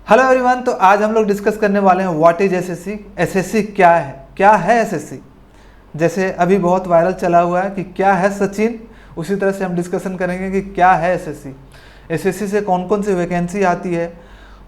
Hello everyone. तो आज हम लोग डिस्कस करने वाले हैं व्हाट इज एसएससी। एसएससी क्या है एसएससी। जैसे अभी बहुत वायरल चला हुआ है कि क्या है सचिन, उसी तरह से हम डिस्कशन करेंगे कि क्या है एसएससी। एसएससी से कौन कौन सी वैकेंसी आती है,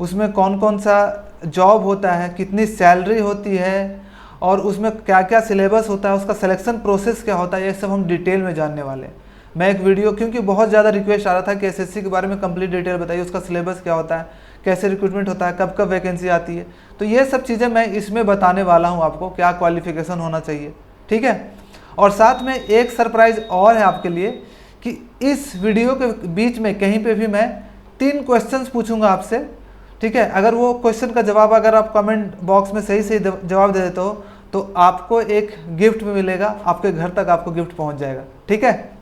उसमें कौन कौन सा जॉब होता है, कितनी सैलरी होती है और उसमें क्या क्या सिलेबस होता है, उसका सिलेक्शन प्रोसेस क्या होता है, ये सब हम डिटेल में जानने वाले हैं। मैं एक वीडियो, क्योंकि बहुत ज़्यादा रिक्वेस्ट आ रहा था कि एसएससी के बारे में कंप्लीट डिटेल बताइए, उसका सिलेबस क्या होता है, कैसे रिक्रूटमेंट होता है, कब कब वैकेंसी आती है, तो ये सब चीज़ें मैं इसमें बताने वाला हूँ आपको, क्या क्वालिफिकेशन होना चाहिए, ठीक है। और साथ में एक सरप्राइज़ और है आपके लिए कि इस वीडियो के बीच में कहीं पे भी मैं 3 क्वेश्चंस पूछूंगा आपसे, ठीक है। अगर वो क्वेश्चन का जवाब अगर आप कमेंट बॉक्स में सही सही जवाब दे देते हो तो आपको एक गिफ्ट भी मिलेगा, आपके घर तक आपको गिफ्ट पहुंच जाएगा, ठीक है।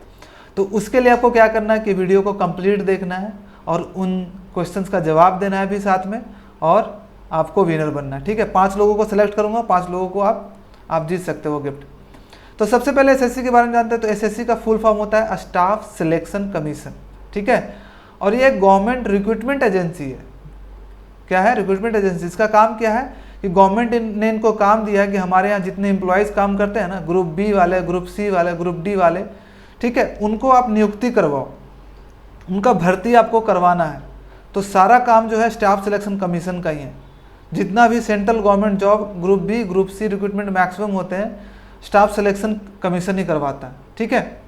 तो उसके लिए आपको क्या करना है कि वीडियो को कंप्लीट देखना है और उन क्वेश्चंस का जवाब देना है भी साथ में, और आपको विनर बनना है, ठीक है। 5 लोगों को सिलेक्ट करूंगा, 5 लोगों को आप जीत सकते हो गिफ्ट। तो सबसे पहले एसएससी के बारे में जानते हैं। तो एसएससी का फुल फॉर्म होता है स्टाफ सिलेक्शन कमीशन, ठीक है। और ये गवर्नमेंट रिक्रूटमेंट एजेंसी है। क्या है? Recruitment agency. इसका काम क्या है कि गवर्नमेंट ने इनको काम दिया है कि हमारे यहाँ जितने एम्प्लॉयज़ काम करते हैं ना, ग्रुप बी वाले, ग्रुप सी वाले, ग्रुप डी वाले, ठीक है, उनको आप नियुक्ति करवाओ, उनका भर्ती आपको करवाना है। तो सारा काम जो है स्टाफ सिलेक्शन कमीशन का ही है। जितना भी central government job group B group C recruitment maximum होते हैं, स्टाफ सिलेक्शन कमीशन ही करवाता है, ठीक है।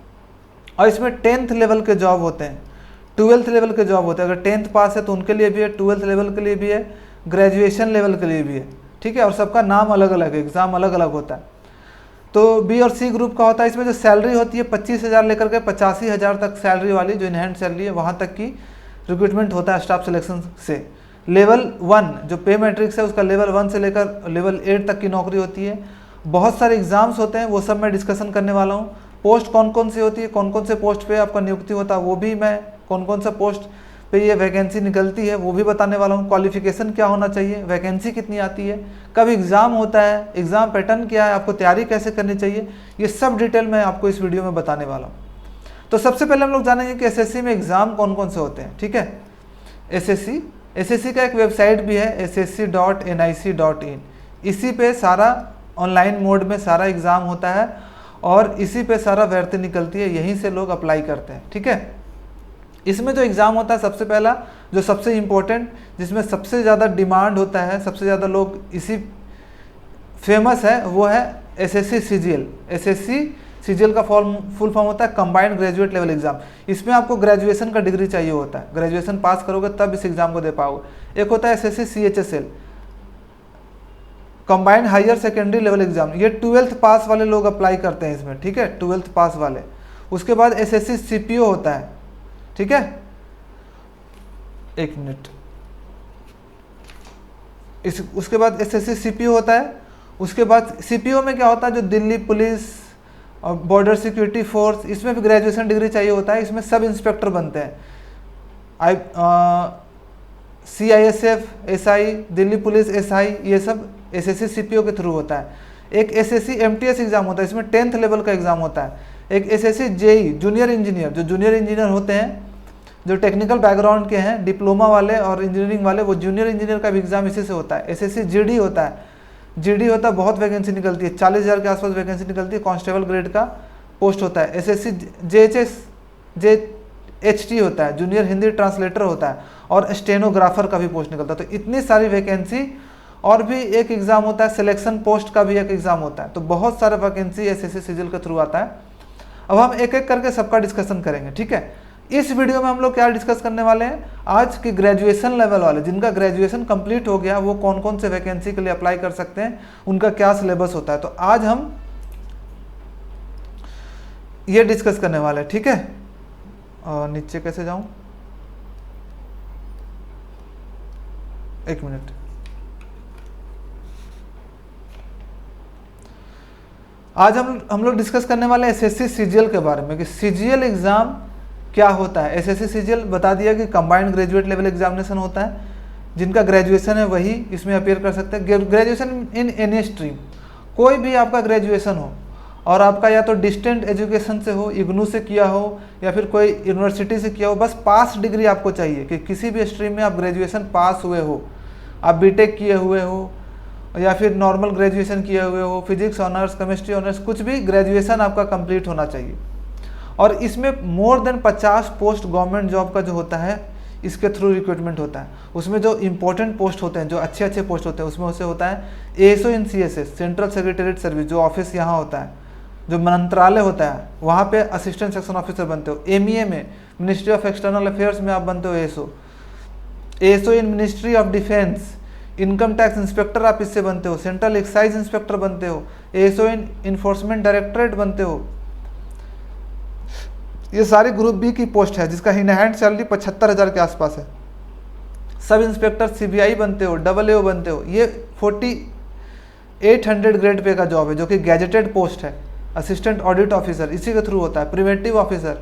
और इसमें 10th लेवल के जॉब होते हैं, 12th लेवल के जॉब होते हैं। अगर 10th पास है तो उनके लिए भी है, 12th लेवल के लिए भी है, ग्रेजुएशन लेवल के लिए भी है, ठीक है। और सबका नाम अलग अलग है, एग्ज़ाम अलग अलग होता है। तो बी और सी ग्रुप का होता है। इसमें जो सैलरी होती है 25,000 लेकर के 85,000 तक सैलरी वाली, जो इन हैंड सैलरी है, वहाँ तक की रिक्रूटमेंट होता है स्टाफ सिलेक्शन से। लेवल 1 जो पे मैट्रिक्स है उसका लेवल 1 से लेकर लेवल 8 तक की नौकरी होती है। बहुत सारे एग्जाम्स होते हैं, वो सब मैं डिस्कशन करने वाला हूँ। पोस्ट कौन कौन सी होती है, कौन कौन से पोस्ट पे आपका नियुक्ति होता है, वो भी मैं, कौन कौन सा पोस्ट पे ये वैकेंसी निकलती है वो भी बताने वाला हूँ। क्वालिफिकेशन क्या होना चाहिए, वैकेंसी कितनी आती है, कब एग्ज़ाम होता है, एग्ज़ाम पैटर्न क्या है, आपको तैयारी कैसे करनी चाहिए, ये सब डिटेल मैं आपको इस वीडियो में बताने वाला हूँ। तो सबसे पहले हम लोग जानेंगे कि एसएससी में एग्ज़ाम कौन कौन से होते हैं, ठीक है। एसएससी का एक वेबसाइट भी है ssc.nic.in। इसी पे सारा ऑनलाइन मोड में सारा एग्ज़ाम होता है और इसी पे सारा भर्ती निकलती है, यहीं से लोग अप्लाई करते हैं, ठीक है। इसमें जो एग्ज़ाम होता है सबसे पहला, जो सबसे इम्पोर्टेंट, जिसमें सबसे ज़्यादा डिमांड होता है, सबसे ज़्यादा लोग इसी फेमस है, वो है एसएससी सीजीएल। एसएससी सीजीएल का फुल फॉर्म होता है कंबाइंड ग्रेजुएट लेवल एग्जाम। इसमें आपको ग्रेजुएशन का डिग्री चाहिए होता है, ग्रेजुएशन पास करोगे तब इस एग्ज़ाम को दे पाओगे। एक होता है SSC CHSL combined higher secondary level exam, ये 12th पास वाले लोग अप्लाई करते हैं इसमें, ठीक है, 12th पास वाले। उसके बाद एसएससी सीपीओ होता है, ठीक है। एक मिनट, उसके बाद एसएससी सीपीओ होता है। उसके बाद सीपीओ में क्या होता है, जो दिल्ली पुलिस और बॉर्डर सिक्योरिटी फोर्स, इसमें भी ग्रेजुएशन डिग्री चाहिए होता है। इसमें सब इंस्पेक्टर बनते हैं, CISF SI, Delhi police SI, ये सब एसएससी सीपीओ के थ्रू होता है। एक एसएससी MTS एग्जाम होता है, इसमें 10th लेवल का एग्जाम होता है। एक एसएससी जेई जूनियर इंजीनियर, जो जूनियर इंजीनियर होते हैं, जो टेक्निकल बैकग्राउंड के हैं, डिप्लोमा वाले और इंजीनियरिंग वाले, वो जूनियर इंजीनियर का भी एग्जाम इसी से होता है। एसएससी जीडी होता है, जीडी होता है, बहुत वैकेंसी निकलती है, 40,000 के आसपास वैकेंसी निकलती है, कांस्टेबल ग्रेड का पोस्ट होता है। एसएससी JHT होता है, जूनियर हिंदी ट्रांसलेटर होता है, और स्टेनोग्राफर का भी पोस्ट निकलता है। तो इतनी सारी वैकेंसी, और भी एक एग्ज़ाम होता है सिलेक्शन पोस्ट का भी एक एग्ज़ाम होता है। तो बहुत सारा वैकेंसी एसएससी सीजीएल के थ्रू आता है। अब हम एक एक करके सबका डिस्कशन करेंगे, ठीक है। इस वीडियो में हम लोग क्या डिस्कस करने वाले हैं आज की, ग्रेजुएशन लेवल वाले, जिनका ग्रेजुएशन कंप्लीट हो गया, वो कौन कौन से वैकेंसी के लिए अप्लाई कर सकते हैं, उनका क्या सिलेबस होता है। तो आज हम ये डिस्कस करने वाले हैं, ठीक है। और नीचे कैसे जाऊं, एक मिनट। आज हम लोग डिस्कस करने वाले हैं एसएससी सीजीएल के बारे में कि सीजीएल एग्ज़ाम क्या होता है। एसएससी सीजीएल बता दिया कि कंबाइंड ग्रेजुएट लेवल एग्जामिनेशन होता है, जिनका ग्रेजुएशन है वही इसमें अपेयर कर सकते हैं। ग्रेजुएशन इन एनी स्ट्रीम, कोई भी आपका ग्रेजुएशन हो और आपका या तो डिस्टेंट एजुकेशन से हो, इग्नू से किया हो, या फिर कोई यूनिवर्सिटी से किया हो, बस पास डिग्री आपको चाहिए कि किसी भी स्ट्रीम में आप ग्रेजुएशन पास हुए हो, आप बीटेक किए हुए हो या फिर नॉर्मल ग्रेजुएशन किए हुए हो, फिजिक्स ऑनर्स, केमिस्ट्री ऑनर्स, कुछ भी ग्रेजुएशन आपका कंप्लीट होना चाहिए। और इसमें more than 50 post government job का जो होता है इसके थ्रू रिक्रूटमेंट होता है। उसमें जो इंपॉर्टेंट पोस्ट होते हैं, जो अच्छे अच्छे पोस्ट होते हैं, उसमें उसे होता है एएसओ इन सीएसएस, सेंट्रल सेक्रेटरीट सर्विस, जो ऑफिस यहाँ होता है, जो मंत्रालय होता है, वहाँ पे असिस्टेंट सेक्शन ऑफिसर बनते हो। एमईए में, मिनिस्ट्री ऑफ एक्सटर्नल अफेयर्स में आप बनते हो ASO. ASO in ministry of defence, income tax inspector आप इससे बनते हो। सेंट्रल एक्साइज इंस्पेक्टर बनते हो। एएसओ इन इन्फोर्समेंट डायरेक्टरेट बनते हो। ये सारी ग्रुप बी की पोस्ट है जिसका इन हैंड सैलरी 75,000 के आसपास है। सब इंस्पेक्टर सीबीआई बनते हो, AA बनते हो। ये 4800 ग्रेड पे का जॉब है जो कि गैजेटेड पोस्ट है। असिस्टेंट ऑडिट ऑफिसर इसी के थ्रू होता है। प्रिवेंटिव ऑफिसर,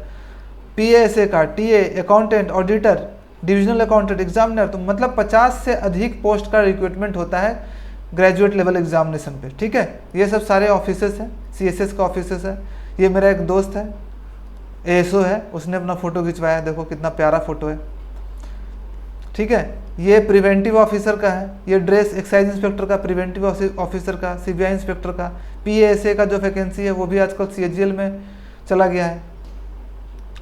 PASA का, TA, accountant, auditor, divisional accountant, examiner, तो मतलब 50 से अधिक पोस्ट का रिक्रूटमेंट होता है ग्रेजुएट लेवल एग्जामिनेशन पे। ठीक है, ये सब सारे ऑफिसेस हैं, CSS का ऑफिसेस है। ये मेरा एक दोस्त है, एएसओ है, उसने अपना फ़ोटो खिंचवाया, देखो कितना प्यारा फ़ोटो है। ठीक है, ये प्रिवेंटिव ऑफिसर का है, ये ड्रेस एक्साइज इंस्पेक्टर का, प्रिवेंटिव ऑफिसर का, सीबीआई इंस्पेक्टर का, PASA का जो वैकेंसी है वो भी आजकल CHGL में चला गया है।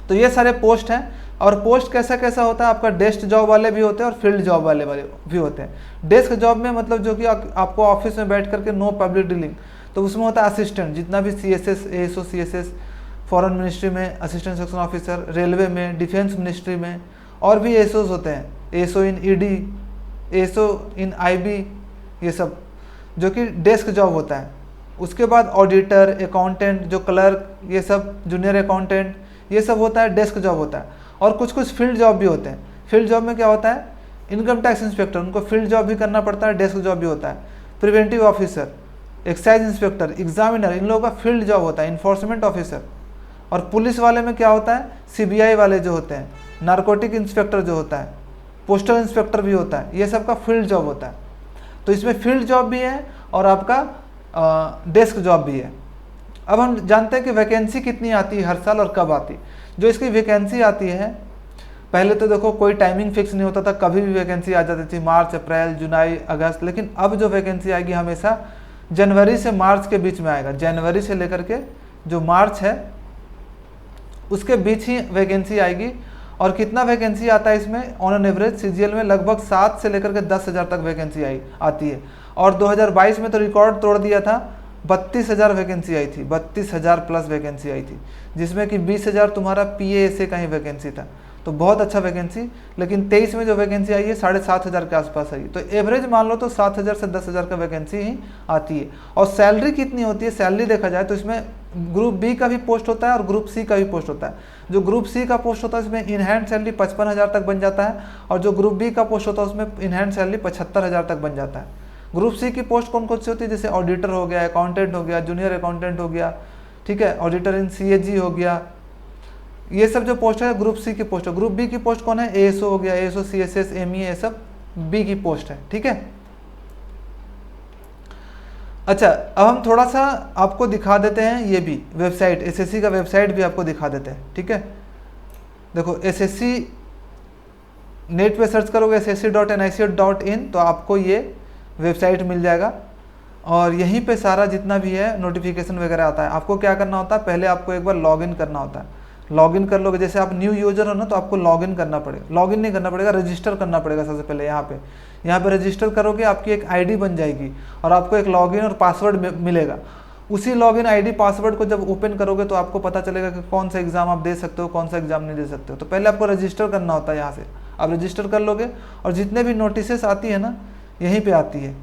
तो ये सारे पोस्ट हैं। और पोस्ट कैसा कैसा होता है आपका, डेस्क जॉब वाले भी होते हैं और फील्ड जॉब वाले भी होते हैं। डेस्क जॉब में मतलब जो कि आपको ऑफिस में बैठ करके नो पब्लिक डीलिंग, तो उसमें होता है असिस्टेंट, जितना भी CSS, ASO, CSS, foreign ministry में असिस्टेंट सेक्शन ऑफिसर, रेलवे में, डिफेंस मिनिस्ट्री में, और भी एसओज होते हैं, एसओ इन ED, एसओ इन IB, ये सब जो कि डेस्क जॉब होता है। उसके बाद ऑडिटर, अकाउंटेंट, जो क्लर्क, ये सब जूनियर अकाउंटेंट, ये सब होता है, डेस्क जॉब होता है। और कुछ कुछ फील्ड जॉब भी होते हैं। फील्ड जॉब में क्या होता है, इनकम टैक्स इंस्पेक्टर, उनको फील्ड जॉब भी करना पड़ता है, डेस्क जॉब भी होता है। Preventive officer, excise inspector, examiner, इन लोगों का फील्ड जॉब होता है। Enforcement officer. और पुलिस वाले में क्या होता है, CBI वाले जो होते हैं, नारकोटिक इंस्पेक्टर जो होता है, पोस्टल इंस्पेक्टर भी होता है, ये सब का फील्ड जॉब होता है। तो इसमें फील्ड जॉब भी है और आपका डेस्क जॉब भी है। अब हम जानते हैं कि वैकेंसी कितनी आती है हर साल और कब आती है। जो इसकी वैकेंसी आती है, पहले तो देखो कोई टाइमिंग फिक्स नहीं होता था, कभी भी वैकेंसी आ जाती थी, मार्च, अप्रैल, जुलाई, अगस्त। लेकिन अब जो वैकेंसी आएगी हमेशा जनवरी से मार्च के बीच में आएगा। जनवरी से लेकर के जो मार्च है उसके बीच ही वैकेंसी आएगी। और कितना वैकेंसी आता है इसमें, ऑन एन एवरेज CGL में लगभग 7 से लेकर के 10,000 तक वैकेंसी आती है। और 2022 में तो रिकॉर्ड तोड़ दिया था, 32,000 वैकेंसी आई थी, 32,000 प्लस वैकेंसी आई थी, जिसमें कि 20,000 तुम्हारा PASA का ही वैकेंसी था। तो बहुत अच्छा वैकेंसी। लेकिन 23 में जो वैकेंसी आई है 7,500 के आसपास आई। तो एवरेज मान लो तो 7,000 से 10,000 का वैकेंसी ही आती है। और सैलरी कितनी होती है, सैलरी देखा जाए तो इसमें ग्रुप बी का भी पोस्ट होता है और ग्रुप सी का भी पोस्ट होता है। जो ग्रुप सी का पोस्ट होता है उसमें इन हैंड सैलरी 55,000 तक बन जाता है, और जो ग्रुप बी का पोस्ट होता है उसमें इन हैंड सैलरी 75,000 तक बन जाता है। ग्रुप सी की पोस्ट कौन कौन सी होती है, जैसे ऑडिटर हो गया, अकाउंटेंट हो गया, जूनियर अकाउंटेंट हो गया, ठीक है, ऑडिटर इन CAG हो गया। ये सब जो पोस्ट है ग्रुप सी की पोस्ट है। ग्रुप बी की पोस्ट कौन है, ASO हो गया, ASO, CSS, ME, ये सब बी की पोस्ट है। ठीक है, अच्छा अब हम थोड़ा सा आपको दिखा देते हैं, ये भी वेबसाइट, SSC का वेबसाइट भी आपको दिखा देते हैं। ठीक है, देखो SSC नेट पे सर्च करोगे ssc.nic.in तो आपको ये वेबसाइट मिल जाएगा। और यहीं पे सारा जितना भी है नोटिफिकेशन वगैरह आता है। आपको क्या करना होता है, पहले आपको एक बार लॉगिन करना होता है। लॉगिन कर लोगे, जैसे आप न्यू यूजर हो ना तो आपको लॉगिन करना पड़ेगा, लॉगिन नहीं करना पड़ेगा, रजिस्टर करना पड़ेगा सबसे पहले। यहाँ पे रजिस्टर करोगे, आपकी एक ID बन जाएगी और आपको एक लॉगिन और पासवर्ड मिलेगा। उसी लॉगिन ID पासवर्ड को जब ओपन करोगे तो आपको पता चलेगा कि कौन सा एग्जाम आप दे सकते हो, कौन सा एग्जाम नहीं दे सकते हो। तो पहले आपको रजिस्टर करना होता है। यहाँ से आप रजिस्टर कर लोगे और जितने भी नोटिस आती है ना यहीं पे आती है।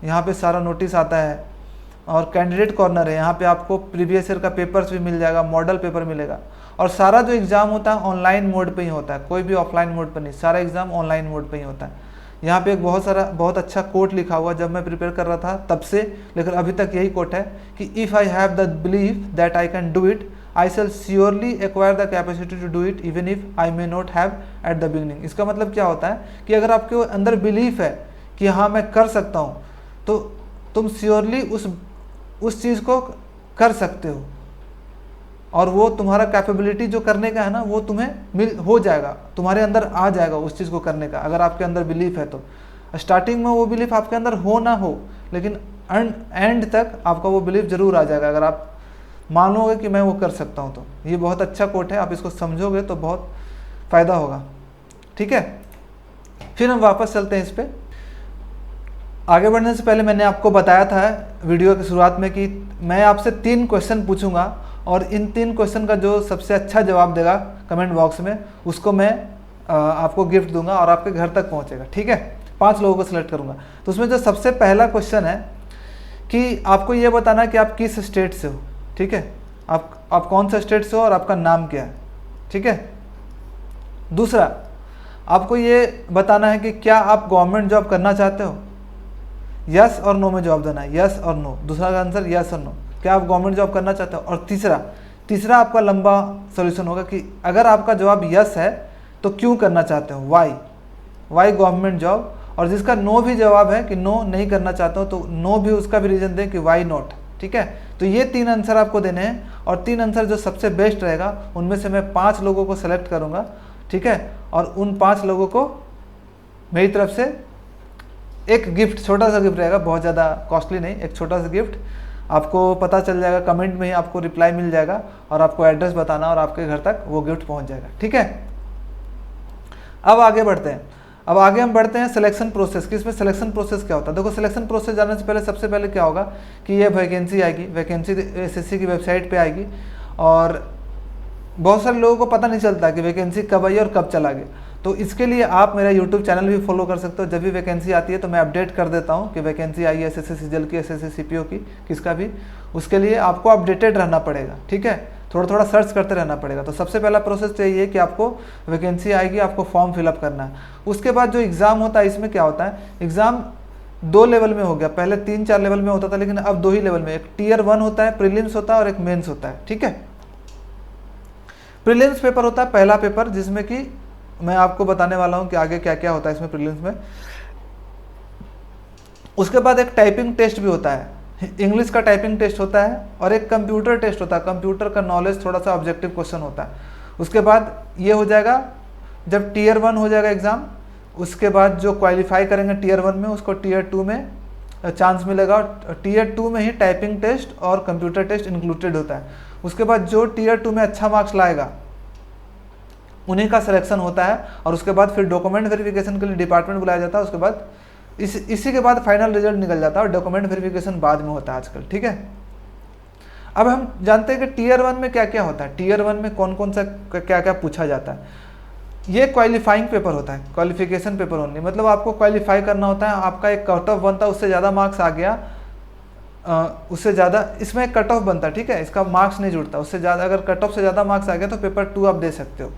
यहाँ पे सारा नोटिस आता है और कैंडिडेट कॉर्नर है, यहाँ पे आपको प्रीवियस ईयर का पेपर्स भी मिल जाएगा, मॉडल पेपर मिलेगा। और सारा जो एग्ज़ाम होता है ऑनलाइन मोड पे ही होता है, कोई भी ऑफलाइन मोड पर नहीं, सारा एग्ज़ाम ऑनलाइन मोड पे ही होता है। यहाँ पे एक बहुत अच्छा कोट लिखा हुआ, जब मैं प्रिपेयर कर रहा था तब से लेकर अभी तक यही कोट है कि if I have the believe that I can do it, I shall surely acquire the capacity to do it even if I may not have at the beginning. इसका मतलब क्या होता है कि अगर आपके अंदर बिलीफ है कि हाँ मैं कर सकता हूँ, तो तुम श्योरली उस चीज़ को कर सकते हो और वो तुम्हारा कैपेबिलिटी जो करने का है ना वो तुम्हें हो जाएगा, तुम्हारे अंदर आ जाएगा उस चीज़ को करने का, अगर आपके अंदर बिलीफ है तो। स्टार्टिंग में वो बिलीफ आपके अंदर हो ना हो, लेकिन एंड तक आपका वो बिलीफ जरूर आ जाएगा अगर आप मानोगे कि मैं वो कर सकता हूँ। तो ये बहुत अच्छा कोट है, आप इसको समझोगे तो बहुत फ़ायदा होगा। ठीक है, फिर हम वापस चलते हैं इस पर। आगे बढ़ने से पहले मैंने आपको बताया था वीडियो की शुरुआत में कि मैं आपसे 3 क्वेश्चन पूछूंगा और इन 3 क्वेश्चन का जो सबसे अच्छा जवाब देगा कमेंट बॉक्स में, उसको मैं आपको गिफ्ट दूंगा और आपके घर तक पहुंचेगा। ठीक है, 5 लोगों को सिलेक्ट करूंगा। तो उसमें जो सबसे पहला क्वेश्चन है कि आपको ये बताना है कि आप किस स्टेट से हो। ठीक है, आप कौन सा स्टेट से हो और आपका नाम क्या है। ठीक है, दूसरा आपको ये बताना है कि क्या आप गवर्नमेंट जॉब करना चाहते हो। यस और नो में जवाब देना है, यस और नो। दूसरा का आंसर यस और नो, क्या आप गवर्नमेंट जॉब करना चाहते हो। और तीसरा आपका लंबा सॉल्यूशन होगा कि अगर आपका जवाब यस है तो क्यों करना चाहते हो, वाई गवर्नमेंट जॉब। और जिसका नो भी जवाब है कि नो नहीं करना चाहते हो, तो नो भी उसका भी रीजन दें कि वाई नॉट। ठीक है, तो ये 3 आंसर आपको देने हैं और 3 आंसर जो सबसे बेस्ट रहेगा उनमें से मैं 5 लोगों को सेलेक्ट करूँगा। ठीक है, और उन 5 लोगों को मेरी तरफ से एक गिफ्ट, छोटा सा गिफ्ट रहेगा, बहुत ज़्यादा कॉस्टली नहीं, एक छोटा सा गिफ्ट आपको पता चल जाएगा, कमेंट में ही आपको रिप्लाई मिल जाएगा और आपको एड्रेस बताना और आपके घर तक वो गिफ्ट पहुंच जाएगा। ठीक है, अब आगे बढ़ते हैं। अब आगे हम बढ़ते हैं सिलेक्शन प्रोसेस की। इसमें सिलेक्शन प्रोसेस क्या होता है, देखो सिलेक्शन प्रोसेस जानने से पहले सबसे पहले क्या होगा कि ये वैकेंसी आएगी, वैकेंसी एसएससी की वेबसाइट पे आएगी और बहुत सारे लोगों को पता नहीं चलता कि वैकेंसी कब आई और कब चला गया। तो इसके लिए आप मेरा यूट्यूब चैनल भी फॉलो कर सकते हो। जब भी वैकेंसी आती है तो मैं अपडेट कर देता हूँ कि वैकेंसी आई है एसएससी सीजीएल की, एसएससी सीपीओ की, किसका भी। उसके लिए आपको अपडेटेड रहना पड़ेगा। ठीक है, थोड़ा थोड़ा सर्च करते रहना पड़ेगा। तो सबसे पहला प्रोसेस तो यही है कि आपको वैकेंसी आएगी, आपको फॉर्म फिलअप करना है। उसके बाद जो एग्ज़ाम होता है, इसमें क्या होता है, एग्ज़ाम 2 लेवल में हो गया, पहले 3-4 लेवल में होता था लेकिन अब 2 ही लेवल में। एक टियर 1 होता है, प्रीलिम्स होता है और एक मेंस होता है। ठीक है, प्रीलिम्स पेपर होता है पहला पेपर, जिसमें कि मैं आपको बताने वाला हूं कि आगे क्या क्या होता है इसमें प्रीलिम्स में। उसके बाद एक टाइपिंग टेस्ट भी होता है, इंग्लिश का टाइपिंग टेस्ट होता है और एक कंप्यूटर टेस्ट होता है, कंप्यूटर का नॉलेज थोड़ा सा ऑब्जेक्टिव क्वेश्चन होता है। उसके बाद ये हो जाएगा जब टियर 1 हो जाएगा एग्ज़ाम। उसके बाद जो क्वालिफाई करेंगे टियर 1 में उसको टियर 2 में चांस मिलेगा और टियर 2 में ही टाइपिंग टेस्ट और कंप्यूटर टेस्ट इंक्लूडेड होता है। उसके बाद जो टियर 2 में अच्छा मार्क्स लाएगा उन्हीं का सिलेक्शन होता है और उसके बाद फिर डॉक्यूमेंट वेरिफिकेशन के लिए डिपार्टमेंट बुलाया जाता है। उसके बाद इसी के बाद फाइनल रिजल्ट निकल जाता है और डॉक्यूमेंट वेरिफिकेशन बाद में होता है आजकल। ठीक है, अब हम जानते हैं कि टियर 1 में क्या क्या होता है, टियर 1 में कौन कौन सा क्या क्या पूछा जाता है। ये क्वालिफाइंग पेपर होता है, क्वालिफिकेशन पेपर ओनली, मतलब आपको क्वालिफाई करना होता है। आपका एक कट ऑफ बनता है, उससे ज़्यादा मार्क्स आ गया, उससे ज़्यादा इसमें एक कट ऑफ बनता है। ठीक है, इसका मार्क्स नहीं जुड़ता, उससे ज़्यादा अगर कट ऑफ से ज़्यादा मार्क्स आ गया तो पेपर 2 आप दे सकते हो।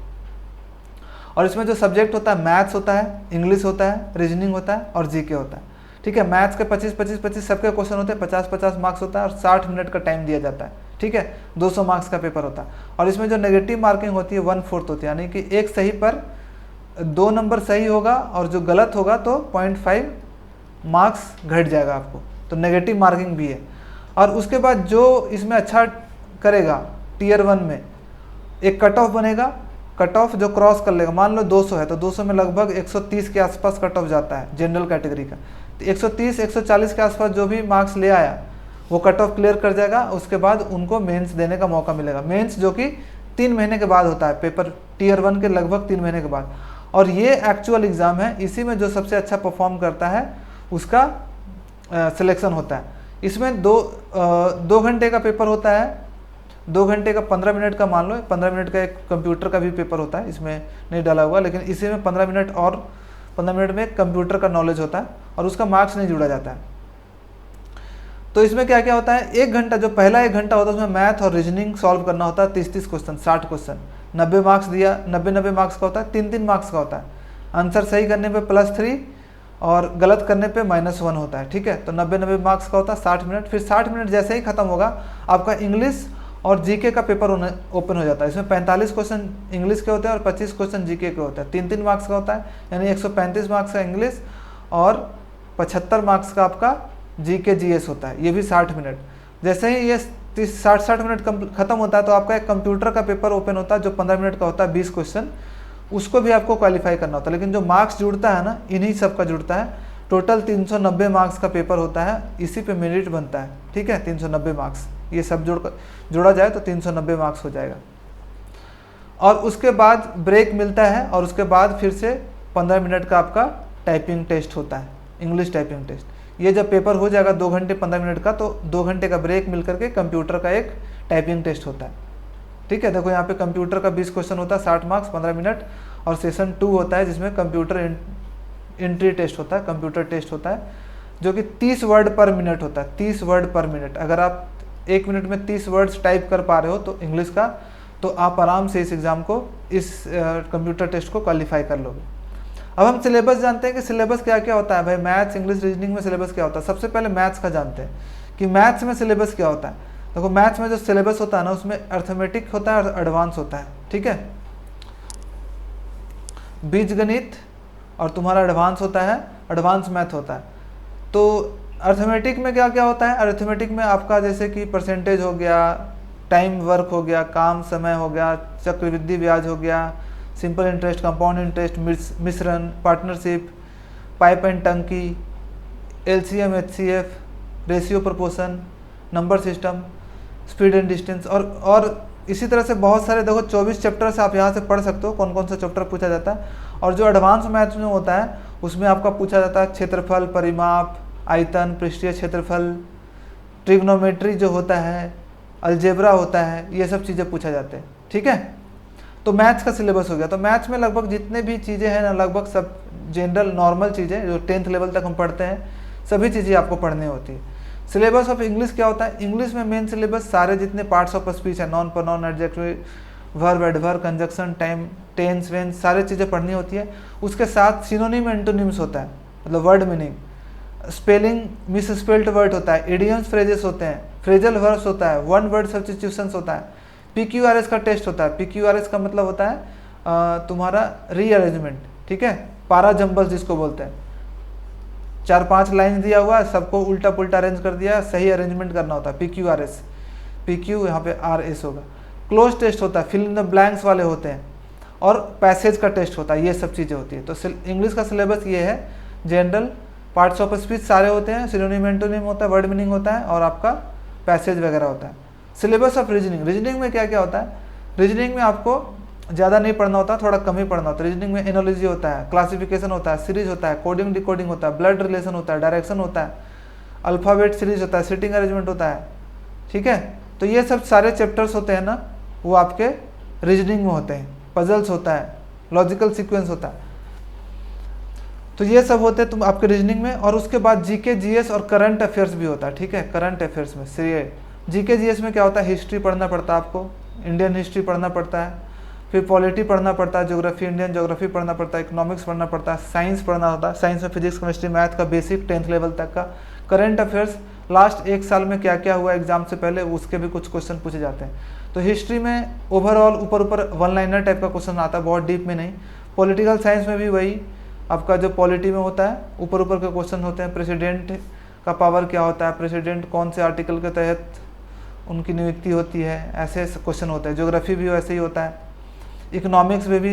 और इसमें जो सब्जेक्ट होता है, मैथ्स होता है, इंग्लिश होता है, रीजनिंग होता है और जीके होता है। ठीक है, मैथ्स के 25-25-25 सबके क्वेश्चन होते हैं, 50-50 मार्क्स होता है और 60 मिनट का टाइम दिया जाता है। ठीक है, 200 मार्क्स का पेपर होता है। और इसमें जो नेगेटिव मार्किंग होती है 1/4 होती है, यानी कि एक सही पर 2 नंबर सही होगा और जो गलत होगा तो 0.5 मार्क्स घट जाएगा आपको, तो नेगेटिव मार्किंग भी है। और उसके बाद जो इसमें अच्छा करेगा टियर 1 में एक कट ऑफ बनेगा, कट ऑफ जो क्रॉस कर लेगा, मान लो 200 है तो 200 में लगभग 130 के आसपास कट ऑफ जाता है जनरल कैटेगरी का। तो 130-140 के आसपास जो भी मार्क्स ले आया वो कट ऑफ क्लियर कर जाएगा। उसके बाद उनको मेंस देने का मौका मिलेगा, मेंस जो कि 3 महीने के बाद होता है, पेपर टियर 1 के लगभग 3 महीने के बाद। और ये एक्चुअल एग्ज़ाम है, इसी में जो सबसे अच्छा परफॉर्म करता है उसका सिलेक्शन होता है। इसमें 2 घंटे का पेपर होता है, 2 घंटे का 15 मिनट का, मान लो 15 मिनट का एक कंप्यूटर का भी पेपर होता है, इसमें नहीं डाला हुआ, लेकिन इसी में 15 मिनट और 15 मिनट में कंप्यूटर का नॉलेज होता है और उसका मार्क्स नहीं जुड़ा जाता है। तो इसमें क्या क्या होता है, 1 घंटा, जो पहला 1 घंटा होता है उसमें मैथ और रीजनिंग सॉल्व करना होता है, 30-30 क्वेश्चन, 60 क्वेश्चन, 90 मार्क्स दिया, 90 मार्क्स का होता है, 3-3 मार्क्स का होता है। आंसर सही करने पे +3 और गलत करने पे -1 होता है। ठीक है, तो 90 मार्क्स का होता है, 60 मिनट। फिर 60 मिनट जैसे ही खत्म होगा आपका इंग्लिश और जीके का पेपर ओपन हो जाता है। इसमें 45 क्वेश्चन इंग्लिश के होते हैं और 25 क्वेश्चन जीके के होते हैं, 3-3 मार्क्स का होता है, यानी 135 मार्क्स का इंग्लिश और 75 मार्क्स का आपका जीके जीएस होता है, ये भी 60 मिनट। जैसे ही ये 60 मिनट खत्म होता है तो आपका एक कंप्यूटर का पेपर ओपन होता है जो 15 मिनट का होता है, 20 क्वेश्चन, उसको भी आपको क्वालिफाई करना होता है। लेकिन जो मार्क्स जुड़ता है ना, इन्हीं सब का जुड़ता है, टोटल 390 मार्क्स का पेपर होता है, इसी पे मेरिट बनता है, ठीक है। 390 मार्क्स, ये सब जोड़ा जाए तो 390 मार्क्स हो जाएगा। और उसके बाद ब्रेक मिलता है और उसके बाद फिर से 15 मिनट का आपका टाइपिंग टेस्ट होता है, इंग्लिश टाइपिंग टेस्ट। ये जब पेपर हो जाएगा 2 घंटे 15 मिनट का, तो 2 घंटे का ब्रेक मिल करके कंप्यूटर का एक टाइपिंग टेस्ट होता है, ठीक है। देखो यहाँ पे कंप्यूटर का 20 क्वेश्चन होता है, 60 मार्क्स, 15 मिनट। और सेशन 2 होता है जिसमें कंप्यूटर एंट्री टेस्ट होता है, कंप्यूटर टेस्ट होता है, जो कि 30 वर्ड पर मिनट होता है, 30 वर्ड पर मिनट। अगर आप 1 मिनट में 30 वर्ड्स टाइप कर पा रहे हो तो इंग्लिश का, तो आप आराम से इस एग्ज़ाम को, इस कंप्यूटर टेस्ट को क्वालिफाई कर लोगे। अब हम सिलेबस जानते हैं कि सिलेबस क्या क्या होता है भाई। मैथ्स, इंग्लिश, रीजनिंग में सिलेबस क्या होता है। सबसे पहले मैथ्स का जानते हैं कि मैथ्स में सिलेबस क्या होता है। देखो मैथ्स में जो सिलेबस होता है ना, उसमें अर्थमेटिक होता है और एडवांस होता है, ठीक है। बीजगणित और तुम्हारा एडवांस होता है, एडवांस मैथ होता है। तो अर्थमेटिक में क्या क्या होता है। अर्थमेटिक में आपका जैसे कि परसेंटेज हो गया, टाइम वर्क हो गया, काम समय हो गया, चक्रवृद्धि ब्याज हो गया, सिंपल इंटरेस्ट, कंपाउंड इंटरेस्ट, मिश्रण, पार्टनरशिप, पाइप एंड टंकी, LCM, HCF, ratio proportion, number system, speed and distance, और इसी तरह से बहुत सारे। देखो 24 चैप्टर से आप यहाँ से पढ़ सकते हो कौन कौन सा चैप्टर पूछा जाता है। और जो एडवांस मैथ्स में होता है उसमें आपका पूछा जाता है क्षेत्रफल, परिमाप, आयतन, पृष्ठीय क्षेत्रफल, ट्रिग्नोमेट्री जो होता है, अलजेब्रा होता है, ये सब चीज़ें पूछा जाते हैं, ठीक है। तो मैथ्स का सिलेबस हो गया। तो मैथ्स में लगभग जितने भी चीज़ें हैं ना, लगभग सब जनरल नॉर्मल चीज़ें जो 10th लेवल तक हम पढ़ते हैं, सभी चीज़ें आपको पढ़नी होती है। सिलेबस ऑफ इंग्लिश क्या होता है। इंग्लिश में मेन सिलेबस सारे जितने पार्ट्स ऑफ स्पीच है, noun pronoun, adjective, verb, adverb, conjunction, time, tense, voice, सारी चीज़ें पढ़नी होती है। उसके साथ सिनोनिम, एंटोनिम्स होता है, मतलब word meaning, spelling, miss spelled word होता है, इडियम्स, फ्रेजेस होते हैं, फ्रेजल वर्ब्स होता है, वन वर्ड सब्स्टिट्यूशंस होता है, PQRS का टेस्ट होता है। PQRS का मतलब होता है तुम्हारा रीअरेंजमेंट, ठीक है। पारा जंबल्स जिसको बोलते हैं, 4-5 लाइन दिया हुआ है, सबको उल्टा पुल्टा अरेंज कर दिया, सही अरेंजमेंट करना होता है, PQRS। PQ यहाँ पे RS होगा। क्लोज टेस्ट होता है, फिल इन द ब्लैंक्स वाले होते हैं, और पैसेज का टेस्ट होता है, ये सब चीज़ें होती है। तो इंग्लिश का सिलेबस ये है। जनरल, पार्ट्स ऑफ स्पीच सारे होते हैं, सिनोनिम, एंटोनिम होता है, वर्ड मीनिंग होता है, और आपका पैसेज वगैरह होता है। सिलेबस ऑफ रीजनिंग, रीजनिंग में क्या क्या होता है। रीजनिंग में आपको ज़्यादा नहीं पढ़ना होता, थोड़ा कम ही पढ़ना होता है। रीजनिंग में एनालॉजी होता है, क्लासिफिकेशन होता है, सीरीज होता है, कोडिंग डिकोडिंग होता है, ब्लड रिलेशन होता है, डायरेक्शन होता है, अल्फ़ाबेट सीरीज होता है, सिटिंग अरेंजमेंट होता है, ठीक है। तो ये सब सारे चैप्टर्स होते हैं ना, वो आपके रीजनिंग में होते हैं। पजल्स होता है, लॉजिकल सीक्वेंस होता है, तो ये सब होते हैं तुम आपके रीजनिंग में। और उसके बाद जीके, जीएस और करंट अफेयर्स भी होता है, ठीक है। करंट अफेयर्स में जीके जीएस में क्या होता है, हिस्ट्री पढ़ना पड़ता है आपको, इंडियन हिस्ट्री पढ़ना पड़ता है, फिर पॉलिटी पढ़ना पड़ता है, ज्योग्राफी, इंडियन ज्योग्राफी पढ़ना पड़ता है, इकोनॉमिक्स पढ़ना पड़ता है, साइंस पढ़ना होता है। साइंस में फिजिक्स, केमिस्ट्री, मैथ का बेसिक 10th लेवल तक का। करंट अफेयर्स, लास्ट 1 साल में क्या क्या हुआ एग्जाम से पहले, उसके भी कुछ क्वेश्चन पूछे जाते हैं। तो हिस्ट्री में ओवरऑल ऊपर ऊपर 1 लाइनर टाइप का क्वेश्चन आता है, बहुत डीप में नहीं। पॉलिटिकल साइंस में भी वही आपका जो पॉलिटी में होता है, ऊपर ऊपर के क्वेश्चन होते हैं। प्रेसिडेंट का पावर क्या होता है, प्रेसिडेंट कौन से आर्टिकल के तहत उनकी नियुक्ति होती है, ऐसे क्वेश्चन होते हैं। ज्योग्राफी भी वैसे ही होता है। इकोनॉमिक्स में भी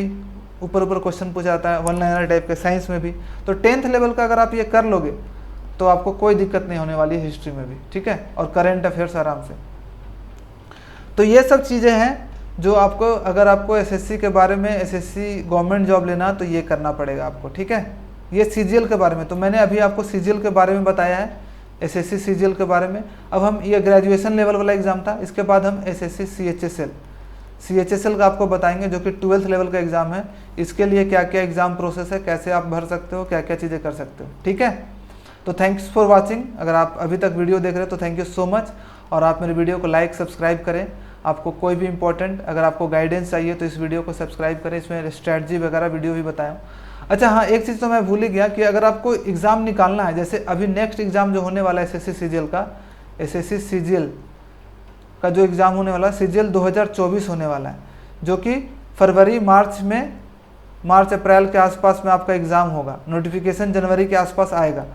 ऊपर ऊपर क्वेश्चन पूछा जाता है, 1 लाइनर टाइप के। साइंस में भी। तो 10th लेवल का अगर आप ये कर लोगे तो आपको कोई दिक्कत नहीं होने वाली है हिस्ट्री में भी, ठीक है। और करेंट अफेयर्स आराम से। तो ये सब चीज़ें हैं जो आपको, अगर आपको एसएससी के बारे में, एसएससी गवर्नमेंट जॉब लेना तो ये करना पड़ेगा आपको, ठीक है। ये सीजीएल के बारे में, तो मैंने अभी आपको सीजीएल के बारे में बताया है, एसएससी सीजीएल के बारे में। अब हम, ये ग्रेजुएशन लेवल वाला एग्जाम था, इसके बाद हम एसएससी सीएचएसएल का आपको बताएंगे, जो कि 12th लेवल का एग्जाम है। इसके लिए क्या क्या एग्जाम प्रोसेस है, कैसे आप भर सकते हो, क्या क्या चीज़ें कर सकते हो, ठीक है। तो थैंक्स फॉर वॉचिंग। अगर आप अभी तक वीडियो देख रहे हो तो थैंक यू सो मच। और आप मेरे वीडियो को लाइक, सब्सक्राइब करें। आपको कोई भी इंपॉर्टेंट, अगर आपको गाइडेंस चाहिए तो इस वीडियो को सब्सक्राइब करें, इसमें स्ट्रैटेजी वगैरह वीडियो भी बताया। अच्छा हाँ, एक चीज़ तो मैं भूल ही गया कि अगर आपको एग्ज़ाम निकालना है, जैसे अभी नेक्स्ट एग्ज़ाम जो होने वाला है एसएससी सीजीएल का, एसएससी सीजीएल का जो एग्ज़ाम होने वाला है, सीजीएल 2024 होने वाला है, जो कि फरवरी मार्च अप्रैल के आसपास में आपका एग्ज़ाम होगा। नोटिफिकेशन जनवरी के आसपास आएगा।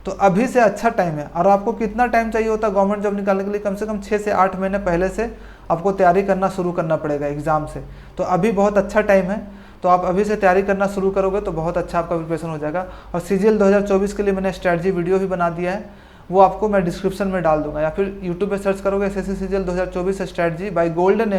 तो अभी से अच्छा टाइम है। और आपको कितना टाइम चाहिए होता है गवर्नमेंट जॉब निकालने के लिए, कम से कम 6 से 8 महीने पहले से आपको तैयारी करना शुरू करना पड़ेगा एग्ज़ाम से। तो अभी बहुत अच्छा टाइम है। तो आप अभी से तैयारी करना शुरू करोगे तो बहुत अच्छा आपका प्रिपरेशन हो जाएगा। और CGL 2024 के लिए मैंने स्ट्रैटेजी वीडियो भी बना दिया है, वो आपको मैं डिस्क्रिप्शन में डाल दूंगा, या फिर यूट्यूब पे सर्च करोगे SSC CGL 2024 strategy by golden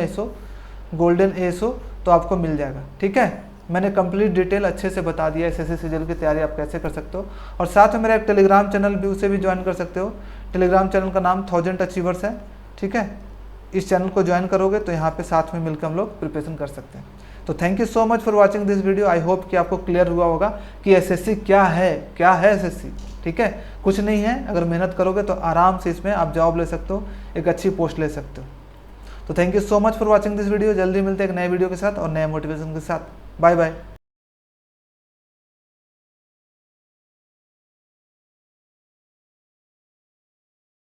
ASO तो आपको मिल जाएगा। ठीक है, मैंने कंप्लीट डिटेल अच्छे से बता दिया SSC CGL की तैयारी आप कैसे कर सकते हो। और साथ में मेरा एक टेलीग्राम चैनल भी, उसे भी ज्वाइन कर सकते हो। टेलीग्राम चैनल का नाम 1000 अचीवर्स है। ठीक है, इस चैनल को ज्वाइन करोगे तो यहाँ पे साथ में मिलकर हम लोग प्रिपरेशन कर सकते हैं। तो thank you so much for watching this video. I hope कि आपको क्लियर हुआ होगा कि SSC क्या है SSC। ठीक है, कुछ नहीं है, अगर मेहनत करोगे तो आराम से इसमें आप जॉब ले सकते हो, एक अच्छी पोस्ट ले सकते हो। तो thank you so much for watching this video. जल्दी मिलते हैं एक नए वीडियो के साथ और नए मोटिवेशन के साथ। Bye bye.